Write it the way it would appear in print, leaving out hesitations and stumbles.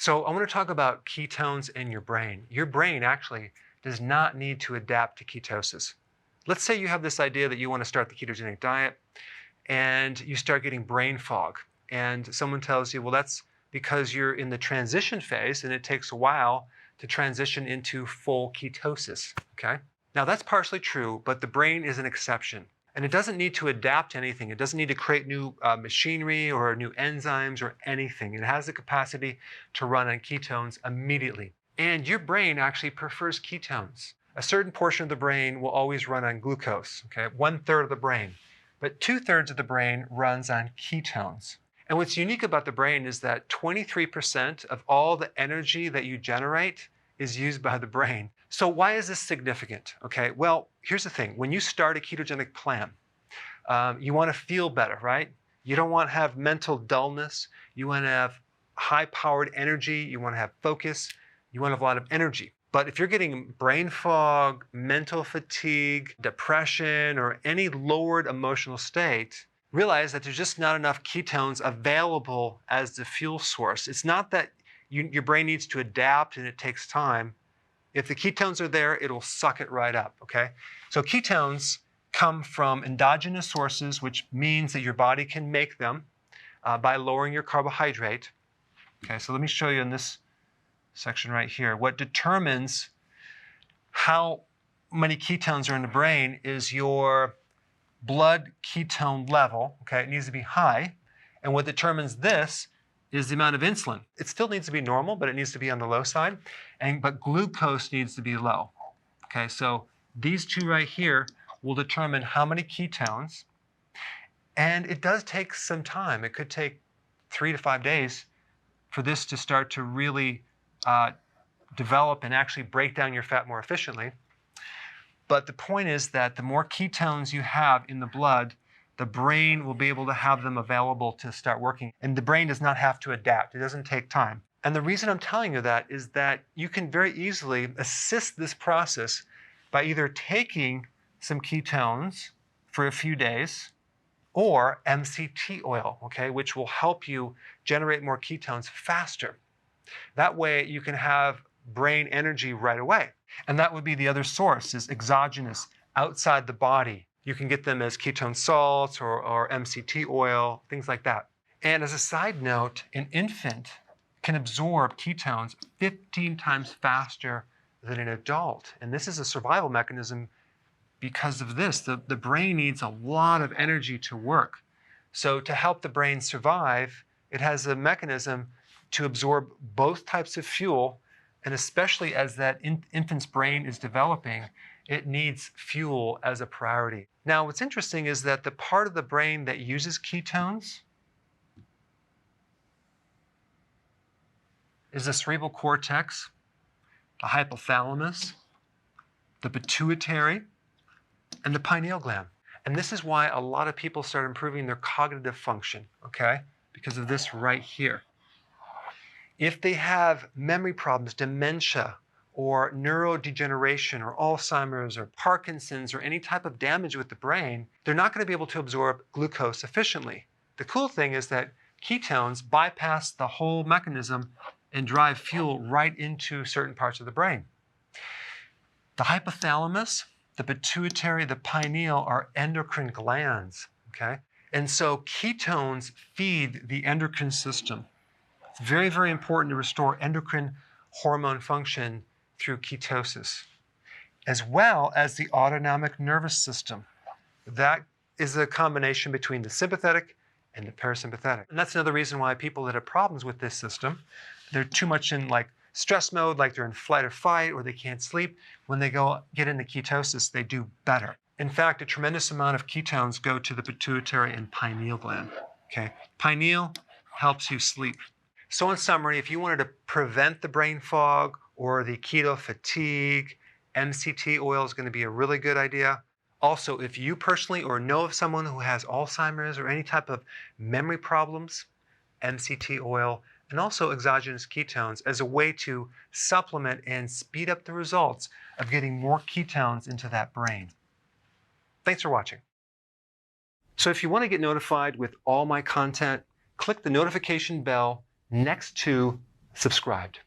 So I want to talk about ketones in your brain. Your brain actually does not need to adapt to ketosis. Let's say you have this idea that you want to start the ketogenic diet and you start getting brain fog. And someone tells you, well, that's because you're in the transition phase and it takes a while to transition into full ketosis, okay? Now that's partially true, but the brain is an exception. And it doesn't need to adapt to anything. It doesn't need to create new machinery or new enzymes or anything. It has the capacity to run on ketones immediately. And your brain actually prefers ketones. A certain portion of the brain will always run on glucose, okay? 1/3 of the brain. But 2/3 of the brain runs on ketones. And what's unique about the brain is that 23% of all the energy that you generate is used by the brain. So why is this significant? Okay, well, here's the thing. When you start a ketogenic plan, you want to feel better, right? You don't want to have mental dullness. You want to have high-powered energy. You want to have focus. You want to have a lot of energy. But if you're getting brain fog, mental fatigue, depression, or any lowered emotional state, realize that there's just not enough ketones available as the fuel source. It's not that your brain needs to adapt and it takes time. If the ketones are there, it'll suck it right up, okay? So ketones come from endogenous sources, which means that your body can make them by lowering your carbohydrate. Okay, so let me show you in this section right here. What determines how many ketones are in the brain is your blood ketone level, okay? It needs to be high. And what determines this is the amount of insulin. It still needs to be normal, but it needs to be on the low side. But glucose needs to be low. Okay, so these two right here will determine how many ketones. And it does take some time. It could take 3 to 5 days for this to start to really develop and actually break down your fat more efficiently. But the point is that the more ketones you have in the blood, the brain will be able to have them available to start working. And the brain does not have to adapt. It doesn't take time. And the reason I'm telling you that is that you can very easily assist this process by either taking some ketones for a few days or MCT oil, okay, which will help you generate more ketones faster. That way you can have brain energy right away. And that would be the other source, is exogenous, outside the body. You can get them as ketone salts or MCT oil, things like that. And as a side note, an infant can absorb ketones 15 times faster than an adult. And this is a survival mechanism because of this. The brain needs a lot of energy to work. So to help the brain survive, it has a mechanism to absorb both types of fuel. And especially as that infant's brain is developing, it needs fuel as a priority. Now, what's interesting is that the part of the brain that uses ketones is the cerebral cortex, the hypothalamus, the pituitary, and the pineal gland. And this is why a lot of people start improving their cognitive function, okay? Because of this right here. If they have memory problems, dementia, or neurodegeneration, or Alzheimer's, or Parkinson's, or any type of damage with the brain, they're not going to be able to absorb glucose efficiently. The cool thing is that ketones bypass the whole mechanism and drive fuel right into certain parts of the brain. The hypothalamus, the pituitary, the pineal are endocrine glands, okay? And so ketones feed the endocrine system. It's very, very important to restore endocrine hormone function through ketosis, as well as the autonomic nervous system. That is a combination between the sympathetic and the parasympathetic. And that's another reason why people that have problems with this system, they're too much in like stress mode, like they're in flight or fight, or they can't sleep. When they get into ketosis, they do better. In fact, a tremendous amount of ketones go to the pituitary and pineal gland, okay? Pineal helps you sleep. So in summary, if you wanted to prevent the brain fog or the keto fatigue, MCT oil is going to be a really good idea. Also, if you personally or know of someone who has Alzheimer's or any type of memory problems, MCT oil, and also exogenous ketones as a way to supplement and speed up the results of getting more ketones into that brain. Thanks for watching. So if you want to get notified with all my content, click the notification bell next to subscribed.